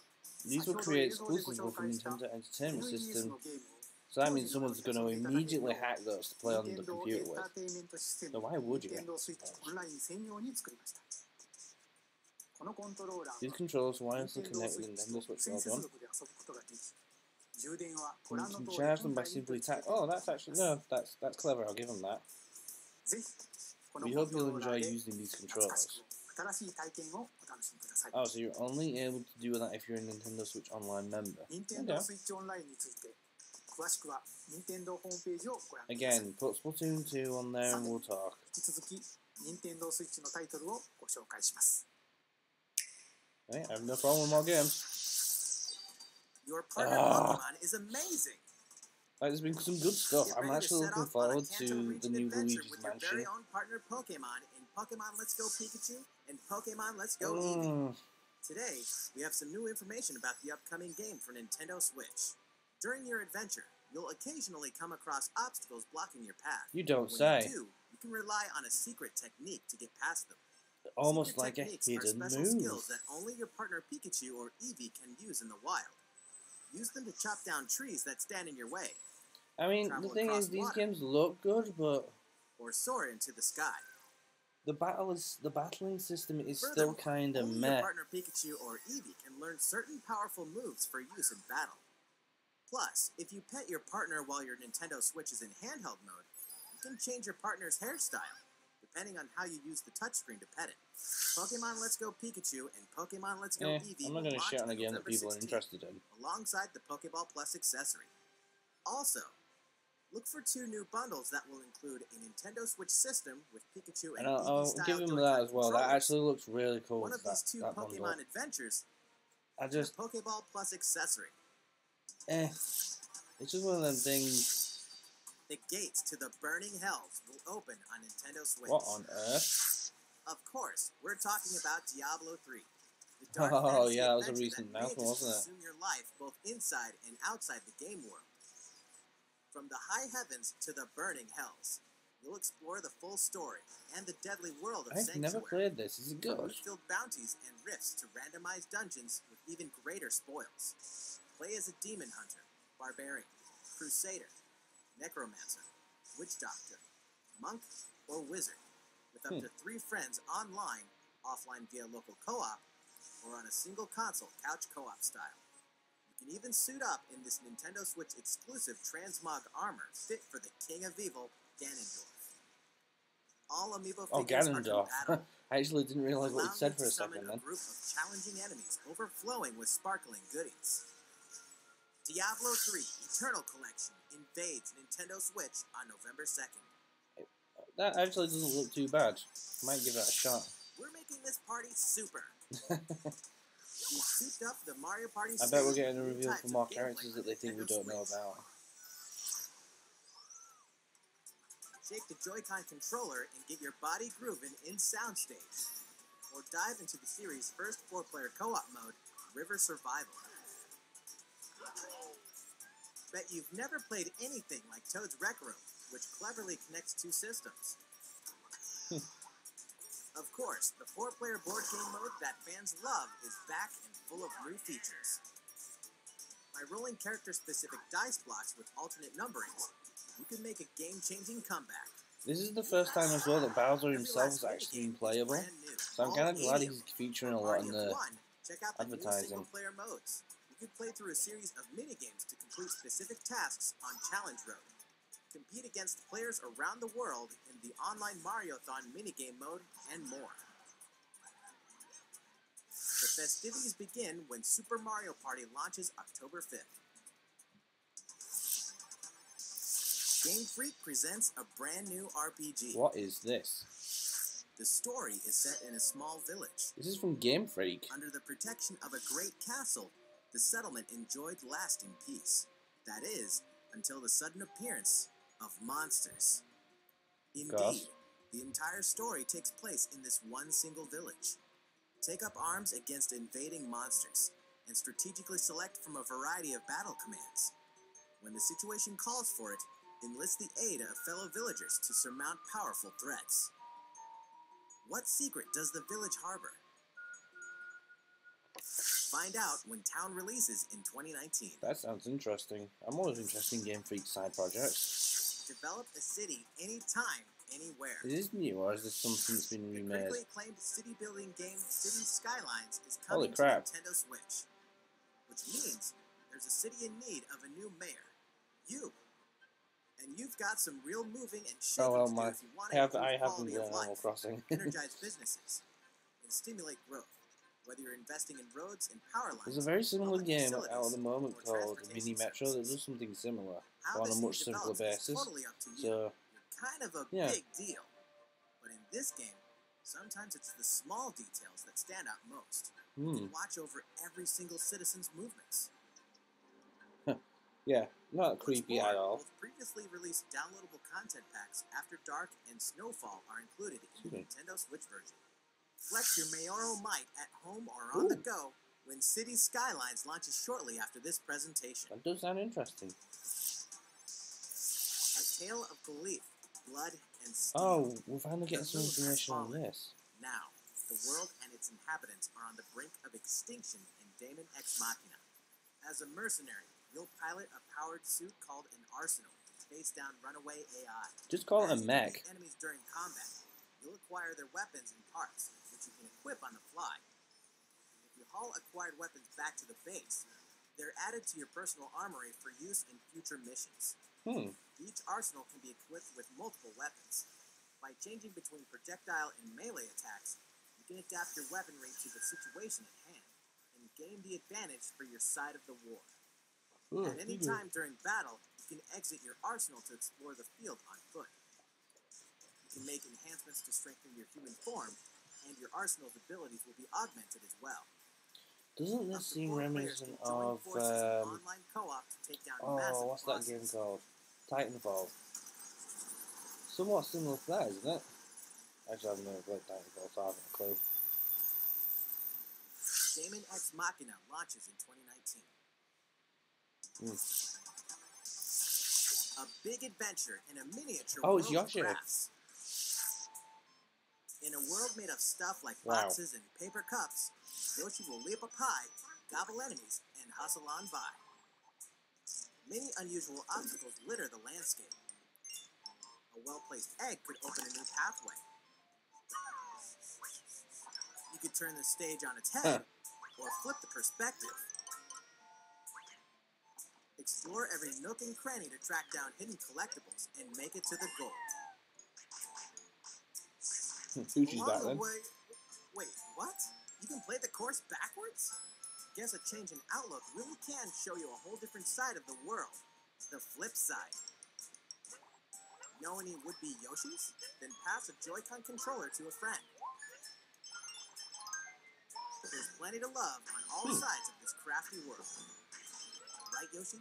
These 先 will ほど create 映像でご exclusive 紹 for 介した Nintendo Entertainment NES System, のゲームを so that means someone's going to immediately hack those to play on the 任天堂エ computer ンター with. テインメントシステ So ム why would 任 you? 天堂スイッチオンライン専用に作りました。このコントローラー These は controllers 任 wirelessly 天堂 connect ス with イッチ Nintendo と Switch 無線 well 接 done. 続で遊ぶことができ、充電はご You 覧の can 通り charge 本 them by 体に simply 取り付け tap. て Oh, that's actually no, that's clever. I'll give them that. ぜひこの We コン hope ト you'll ローラ enjoy ーで using these 懐かし controllers. く新しい体験をお楽しみください。 Oh, so you're only able to do that if you're a Nintendo Switch Online member. 任天堂 Okay. スイッチオンラインについて詳しくは任天堂ホームページをご覧ください。 Again, put Splatoon 2 on there and we'll talk. 引き続き任天堂スイッチのタイトルをご紹介します。 Hey, I have no problem with more games. Your partner Ah. Pokemon is amazing. Like, there's been some good stuff. Get I'm ready actually set looking off on a forward Kanto to the region new adventure Luigi's with your Mansion. very own partner Pokemon in Pokemon Let's Go Pikachu and Pokemon Let's Go Eevee. Mm. Today, we have some new information about the upcoming game for Nintendo Switch. During your adventure, you'll occasionally come across obstacles blocking your path. You don't When say. you do, you can rely on a secret technique to get past them. Almost Secret like a techniques hidden are special move. skills that only your partner Pikachu or Eevee can use in the wild. Use them to chop down trees that stand in your way, I mean, travel the thing across is, these water. games look good, but or soar into the sky. the battling system is still Furthermore, kind of only meh. your partner Pikachu or Eevee can learn certain powerful moves for use in battle. Plus, if you pet your partner while your Nintendo Switch is in handheld mode, you can change your partner's hairstyle, depending on how you use the touchscreen to pet it. Pokemon Let's Go Pikachu and Pokemon Let's Go Eevee I'm will not going to launch shit on a on game that November people are 16th, interested in. alongside the Pokeball Plus accessory. Also, look for 2 new bundles that will include a Nintendo Switch system with Pikachu and And I'll Eevee-style give them Joy-Con that as well. That controllers. actually looks really cool. One of these 2 that bundle. Pokemon adventures I and just, a Pokeball Plus accessory. it's just one of them things. The gates to the Burning Hells will open on Nintendo Switch. What on earth? Of course, we're talking about Diablo 3. The dark Oh, fantasy yeah, that was a adventure recent that may announcement, just wasn't it? consume your life both inside and outside the game world. From the high heavens to the burning hells, you'll explore the full story and the deadly world of I've Sanctuary. never played this. Is it good? Loot-filled bounties and rifts to randomized dungeons with even greater spoils. Play as a demon hunter, barbarian, crusader, necromancer, witch doctor, monk, or wizard, with up to 3 friends online, offline via local co-op, or on a single console couch co-op style. You can even suit up in this Nintendo Switch exclusive transmog armor fit for the King of Evil, Ganondorf. All amiibo Oh, figures are Ganondorf. compatible. I actually didn't realize what Allow it said you for to a summon second a then. group of challenging enemies overflowing with sparkling goodies. Diablo 3 Eternal Collection invades Nintendo Switch on November 2nd. That actually doesn't look too bad. Might give that a shot. We're making this party super. We've souped up the Mario Party I bet we're series getting a with new reveal types for of more gameplay characters for that they think we Nintendo don't know Switch. about. Shake the Joy-Con controller and get your body grooving in Soundstage. Or dive into the series' first 4-player co-op mode, River Survival. Bet you've never played anything like Toad's Rec Room, which cleverly connects 2 systems. Of course, the 4-player board game mode that fans love is back and full of new features. By rolling character-specific dice blocks with alternate numberings, you can make a game-changing comeback. This is the first time as well that Bowser himself is actually been playable, so I'm kind of glad he's featuring a lot in the Check out the new advertising. single-player modes. You can play through a series of mini-games to complete specific tasks on Challenge Road. Compete against players around the world in the online Mario-thon minigame mode, and more. The festivities begin when Super Mario Party launches October 5th. Game Freak presents a brand new RPG. What is this? The story is set in a small village. This is from Game Freak. Under the protection of a great castle, the settlement enjoyed lasting peace. That is, until the sudden appearance of monsters. Indeed, the entire story takes place in this one single village. Take up arms against invading monsters, and strategically select from a variety of battle commands. When the situation calls for it, enlist the aid of fellow villagers to surmount powerful threats. What secret does the village harbor? Find out when Town releases in 2019. That sounds interesting. I'm always interested in Game Freak side projects. Develop a city anytime, anywhere. Is this new or is this something that's been The remade? critically acclaimed city building game City Skylines is Holy coming crap. to Nintendo Switch. Which means there's a city in need of a new mayor. You. And you've got some real moving and shaking Oh well, to do if you want to I improve haven't quality done of Animal life, Crossing. energize businesses, and stimulate growth. Whether you're investing in roads and power lines, There's a very similar public game out facilities, at the moment or called transportation Mini Metro that services. does something similar How on the a city much simpler develops is basis. totally up to you. So You're kind of a yeah. big deal. But in this game, sometimes it's the small details that stand out most. You can watch over every single citizen's movements. Yeah, not What's creepy more, at all. both previously released downloadable content packs After Dark and Snowfall are included in the Nintendo Switch version. Flex your mayoral might at home or on the go when City Skylines launches shortly after this presentation. That does sound interesting. A tale of belief, blood, and steel. Oh, we're finally getting The some village has information on fallen. this. Now, the world and its inhabitants are on the brink of extinction in Daemon Ex Machina. As a mercenary, you'll pilot a powered suit called an Arsenal to face down runaway AI. Just call it a As you mech. defeat enemies during combat, you'll acquire their weapons and parts, which you can equip on the fly. If you haul acquired weapons back to the base, they're added to your personal armory for use in future missions. Each arsenal can be equipped with multiple weapons. By changing between projectile and melee attacks, you can adapt your weaponry to the situation at hand, and gain the advantage for your side of the war. At any time during battle, you can exit your arsenal to explore the field on foot. You can make enhancements to strengthen your human form, and your arsenal's abilities will be augmented as well. Doesn't Up this to seem 4 players reminiscent can join of forces in online co-op to take down massive what's that game bosses. called? Titanfall. Somewhat similar to that, isn't it? Actually, I've never played Titanfall, so I haven't a clue. Daemon Ex Machina launches in 2019. A big adventure in a miniature Oh, world it's of Yoshi. crafts. In a world made of stuff like Wow. boxes and paper cups, Yoshi will leap up high, gobble enemies, and hustle on by. Many unusual obstacles litter the landscape. A well-placed egg could open a new pathway. You could turn the stage on its head, or flip the perspective. Explore every nook and cranny to track down hidden collectibles and make it to the goal. Suchi's back Along the then. way, wait, what? You can play the course backwards? Guess a change in outlook really can show you a whole different side of the world. The flip side. Know any would-be Yoshis? Then pass a Joy-Con controller to a friend. There's plenty to love on all sides of this crafty world. Right, Yoshi?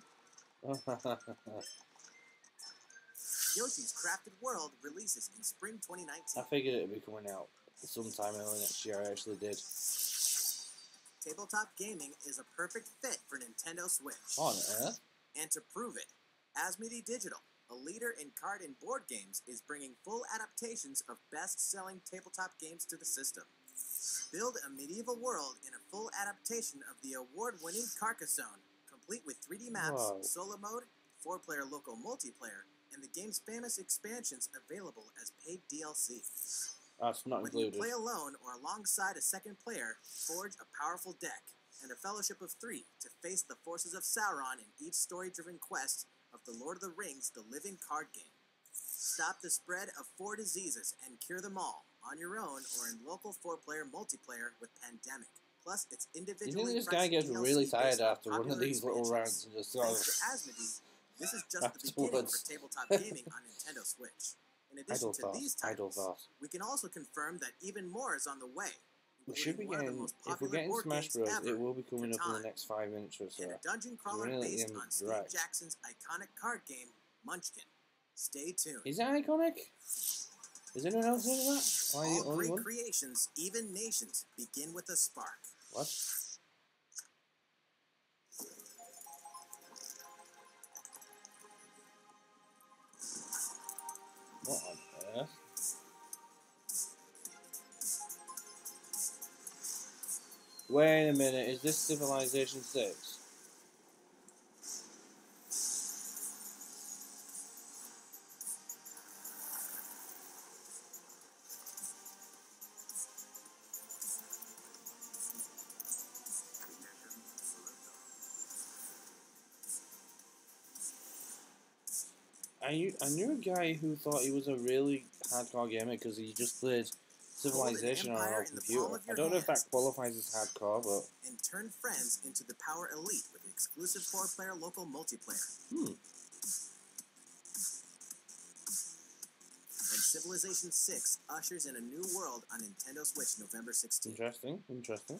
Yoshi's Crafted World releases in spring 2019. I figured it would be coming out sometime early next year. I actually did. Tabletop gaming is a perfect fit for Nintendo Switch. On Earth? And to prove it, Asmodee Digital, a leader in card and board games, is bringing full adaptations of best-selling tabletop games to the system. Build a medieval world in a full adaptation of the award-winning Carcassonne, complete with 3D maps, Whoa. solo mode, 4-player local multiplayer, and the game's famous expansions available as paid DLC. That's not Whether you included. play alone or alongside a second player, forge a powerful deck and a fellowship of 3 to face the forces of Sauron in each story-driven quest of the Lord of the Rings The Living Card Game. Stop the spread of 4 diseases and cure them all on your own or in local 4-player multiplayer with Pandemic. Plus, it's Do you individually think this guy priced gets DLC really based tired on after one of popular these little expansions. rants and just sort Thanks of to Asmodee, This is just the beginning for Afterwards. tabletop gaming on Nintendo Switch. In addition to these titles, thought. we can also confirm that even more is on the way. We should be including one of the getting, most if we're popular getting board Smash games Bros, ever, it will be coming up in the Catan, next 5 minutes or so. and a dungeon crawler We're nearly at the based end of on the Steve direct. Jackson's iconic card game, Munchkin. Stay tuned. Is it iconic? Is anyone else doing that? Am I the All only great one? creations, even nations, begin with a spark. What? What on earth? Wait a minute, is this Civilization 6? I knew a guy who thought he was a really hardcore gamer because he just played Civilization on an old computer. I don't know if that qualifies as hardcore, but... And turn friends into the Power Elite with exclusive 4-player local multiplayer. Hmm. And Civilization 6 ushers in a new world on Nintendo Switch November 16th. Interesting, interesting.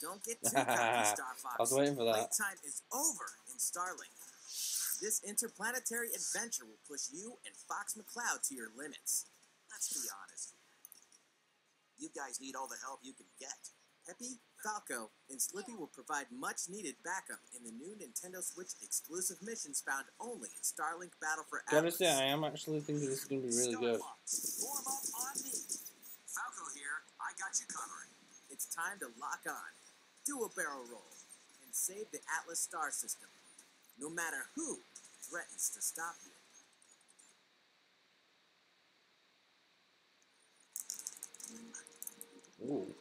Don't get too cocky, Star Fox. I was waiting for that. Playtime is over in Starlink. This interplanetary adventure will push you and Fox McCloud to your limits. Let's be honest. You guys need all the help you can get. Peppy, Falco, and Slippy will provide much-needed backup in the new Nintendo Switch exclusive missions found only in Starlink Battle for Gotta Atlas. say, I am actually thinking this is going to be really good. Form up on me. Falco here. I got you covered. It's time to lock on, do a barrel roll, and save the Atlas star system. No matter who threatens to stop you. Ooh.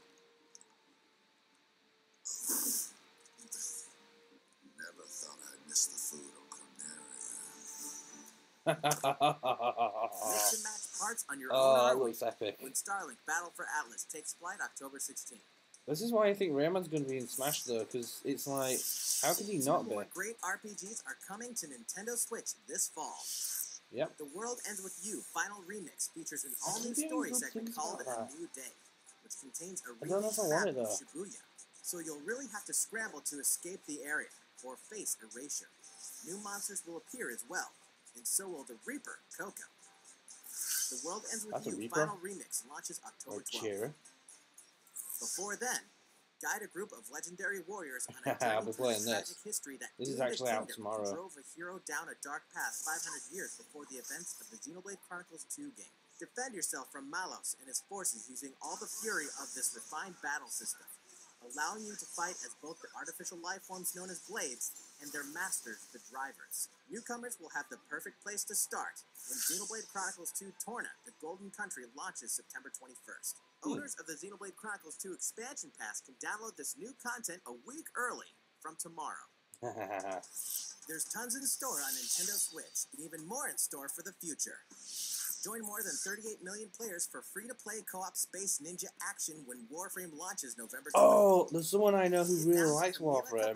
Never thought I'd miss the food on Corneria. Mix and match parts on your Oh, own that army looks epic. when Starlink Battle for Atlas takes flight October 16th. This is why I think Rayman's going to be in Smash, though, because it's like, how could he not be? More great RPGs are coming to Nintendo Switch this fall. Yep. The World Ends With You Final Remix features an all-new keep hearing story good segment things called about A that. New Day, which contains a I don't know remix if I want it, map of though. Shibuya. So you'll really have to scramble to escape the area or face erasure. New monsters will appear as well, and so will the Reaper, Coco. The World Ends With That's a You Reaper? Final Remix launches October Or 12th. cheer. Before then, guide a group of legendary warriors on a I'll journey be through playing the this. tragic history that This is doomed a actually out kingdom tomorrow. and drove a hero down a dark path 500 years before the events of the Xenoblade Chronicles 2 game. Defend yourself from Malos and his forces using all the fury of this refined battle system, allowing you to fight as both the artificial life forms known as blades and their masters, the drivers. Newcomers will have the perfect place to start when Xenoblade Chronicles 2 Torna, the Golden Country, launches September 21st. Owners of the Xenoblade Chronicles 2 Expansion Pass can download this new content a week early from tomorrow. There's tons in store on Nintendo Switch, and even more in store for the future. Join more than 38 million players for free-to-play co-op Space Ninja action when Warframe launches November 12th. Oh, there's someone I know who really likes Warframe.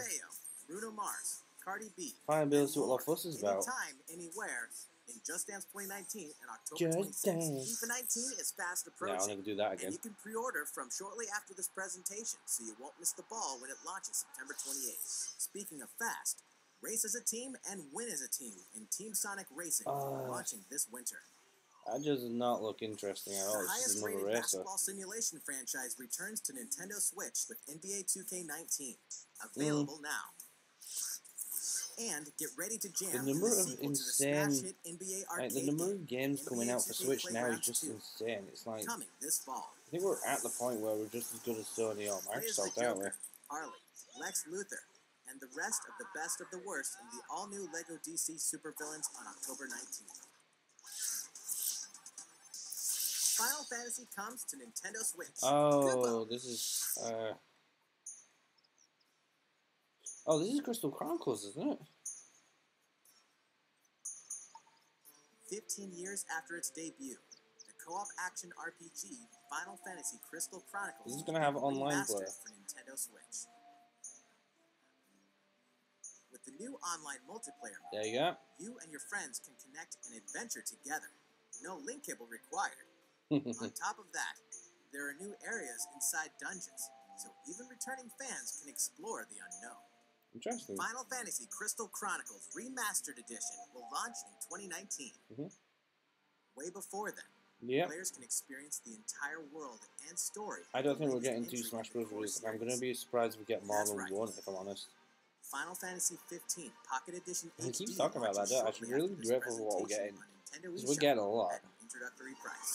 Bruno Mars, Cardi B, Finally be able to and see what more. Love Fuss is about. Anytime, anywhere, in Just Dance 2019 and October Just 26th. Dance. FIFA 19 is fast Yeah, approaching. I'll never do that And again. you can pre-order from shortly after this presentation, so you won't miss the ball when it launches September 28th. Speaking of fast, race as a team and win as a team in Team Sonic Racing, launching this winter. That does not look interesting at all. The It's just highest another rated racer. basketball simulation franchise returns to Nintendo Switch with NBA 2K19. Available now. And get ready to jam The number to the of sequel insane, to the smash hit NBA like, arcade the number game, of games coming NBA out for 2K Switch now is Playgrounds just 2, insane. It's like, coming this fall. I think we're at the point where we're just as good as Sony or Play as the Microsoft, aren't we? Joker, Harley, Lex Luthor, and the rest of the best of the worst in the all-new LEGO DC supervillains on October 19th. Final Fantasy comes to Nintendo Switch. Oh, this is, oh, this is Crystal Chronicles, isn't it? 15 years after its debut, the co-op action RPG Final Fantasy Crystal Chronicles This is gonna have online remastered play. for Nintendo Switch. With the new online multiplayer mode, There you go. you and your friends can connect and adventure together. No link cable required. On top of that, there are new areas inside dungeons, so even returning fans can explore the unknown. Interesting. Final Fantasy Crystal Chronicles Remastered Edition will launch in 2019. Way before then, Yeah. players can experience the entire world and story. I don't think we're latest getting two entry Smash in the core Bros. I'm going to series. be surprised if we get more That's than right. one, if I'm honest. Final Fantasy 15 Pocket Edition He HD keeps talking about that, launches don't I? should shortly really after be this grateful for what we're presentation getting. on Nintendo Because eShop we're getting a lot. at an introductory price.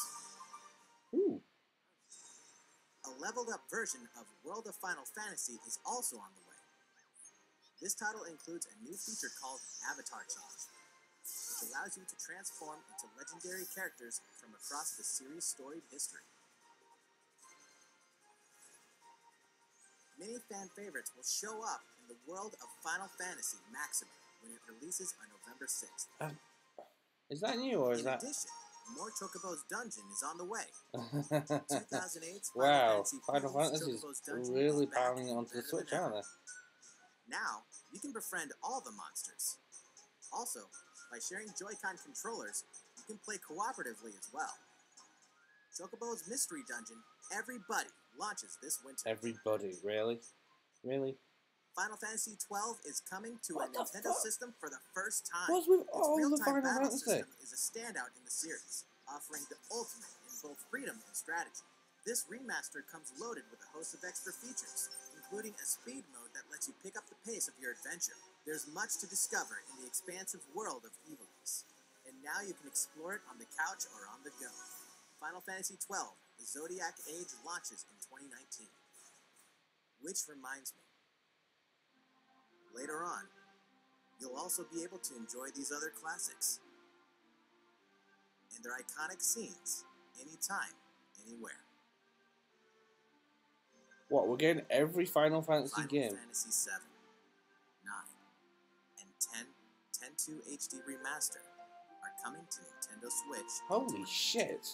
Ooh. A leveled up version of World of Final Fantasy is also on the way. This title includes a new feature called Avatar Change, which allows you to transform into legendary characters from across the series' storied history. Many fan favorites will show up in the world of Final Fantasy Maximum when it releases on November 6th. Is that new or is In that... addition, more Chocobo's Dungeon is on the way. 2008's Final Wow, Fantasy Final Pools Fantasy's Chocobo's Dungeon really is back pounding it and onto the better than Switch, aren't ever. they? Now, you can befriend all the monsters. Also, by sharing Joy-Con controllers, you can play cooperatively as well. Chocobo's Mystery Dungeon, Everybody, launches this winter. Everybody, really? Really? Final Fantasy XII is coming to What a the Nintendo fuck? system for the first time. What's with Its all the real-time Final battle Fantasy? system is a standout in the series, offering the ultimate in both freedom and strategy. This remaster comes loaded with a host of extra features, including a speed mode that lets you pick up the pace of your adventure. There's much to discover in the expansive world of Evilus, and now you can explore it on the couch or on the go. Final Fantasy XII, The Zodiac Age launches in 2019. Which reminds me, later on, you'll also be able to enjoy these other classics and their iconic scenes anytime, anywhere. What, we're getting every Final Fantasy Final game? Fantasy 7, 9, and 10 10.2 HD Remaster are coming to Nintendo Switch. Holy shit.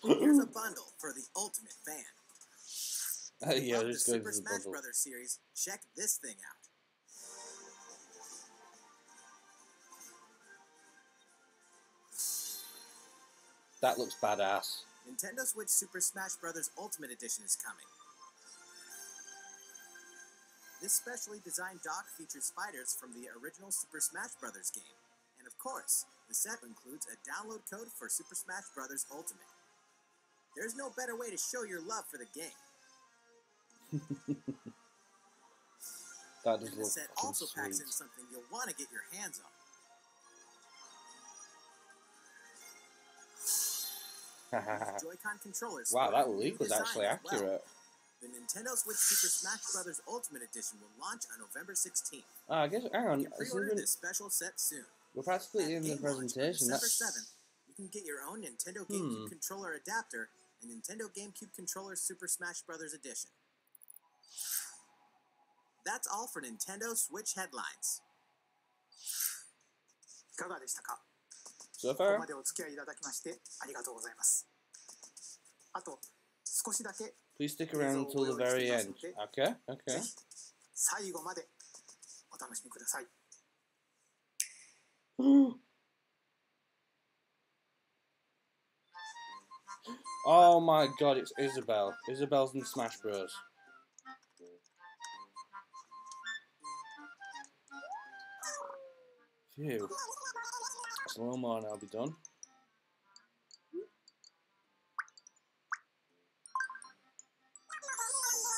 Here's a bundle for the ultimate fan. If you Yeah, love the let's go to Super the Smash bundle. Brothers series, check this thing out. That looks badass. Nintendo Switch Super Smash Bros. Ultimate Edition is coming. This specially designed dock features fighters from the original Super Smash Bros. Game. And of course, the set includes a download code for Super Smash Bros. Ultimate. There's no better way to show your love for the game. That does And the look set fucking also packs in sweet. something you'll want to get your hands on. Joy-Con controllers. Wow, that with a new leak was design actually as well. accurate. The Nintendo Switch Super Smash Bros. Ultimate Edition will launch on November 16th. I guess, hang on, You can it's pre-order even, this special set soon. we're practically At in the Game Launch on presentation. December That's, 7th, you can get your own Nintendo GameCube controller adapter and Nintendo GameCube controller Super Smash Bros. Edition. That's all for Nintendo Switch headlines. いかがでしたか？ so ここ far, までお付き合いいただきましてありがとうございます。あと少しだけ please stick around until the very end. Okay, okay. ぜひ最後までお楽しみください。 Oh my god, it's Isabelle. Isabelle's in Smash Bros. Phew. Just a little more and I'll be done.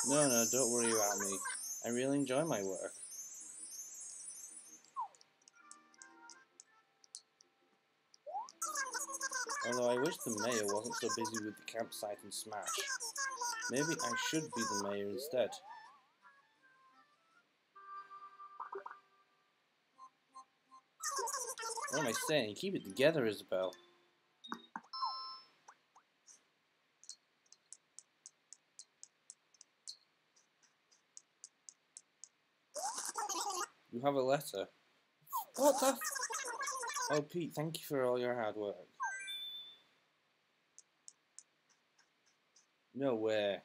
No, don't worry about me. I really enjoy my work. Although I wish the mayor wasn't so busy with the campsite and Smash. Maybe I should be the mayor instead. What am I saying? Keep it together, Isabelle. You have a letter. What the f— Oh, Pete, thank you for all your hard work. No way.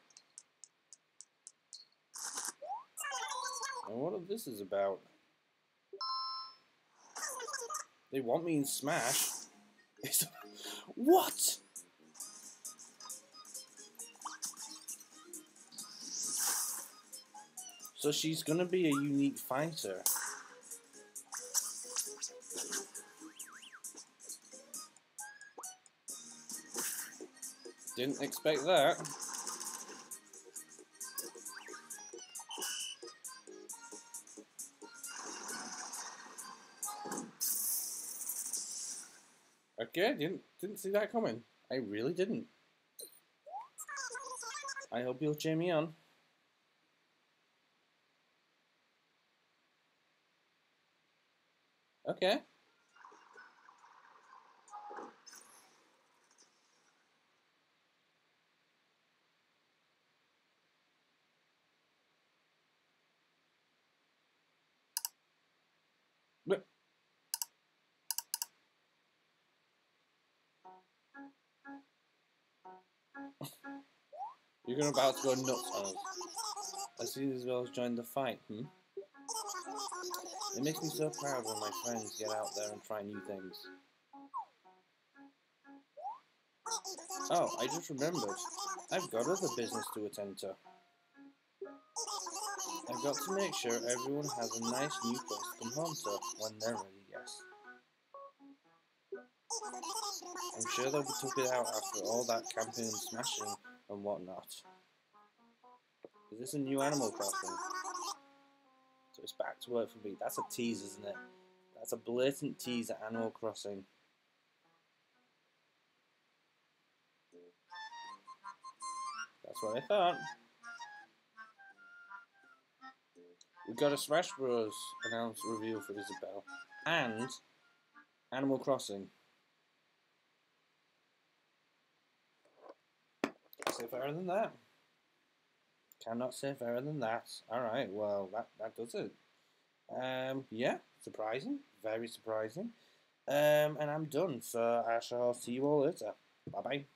And what this is about? They want me in Smash. What? So she's gonna be a unique fighter. Didn't expect that. Okay, didn't see that coming. I really didn't. I hope you'll cheer me on. Okay. But you're about to go nuts on us. As soon as well as join the fight, It makes me so proud when my friends get out there and try new things. Oh, I just remembered. I've got other business to attend to. I've got to make sure everyone has a nice new place to come home to when they're ready, yes. I'm sure they'll be took it out after all that camping and smashing and whatnot. Is this a new Animal Crossing? So it's back to work for me. That's a tease, isn't it? That's a blatant tease at Animal Crossing. That's what I thought. We got a Smash Bros. Announced reveal for Isabelle. And Animal Crossing. Can't say fairer than that. Cannot say fairer than that. Alright, well, that does it. Yeah, surprising. Very surprising. And I'm done, so I shall see you all later. Bye-bye.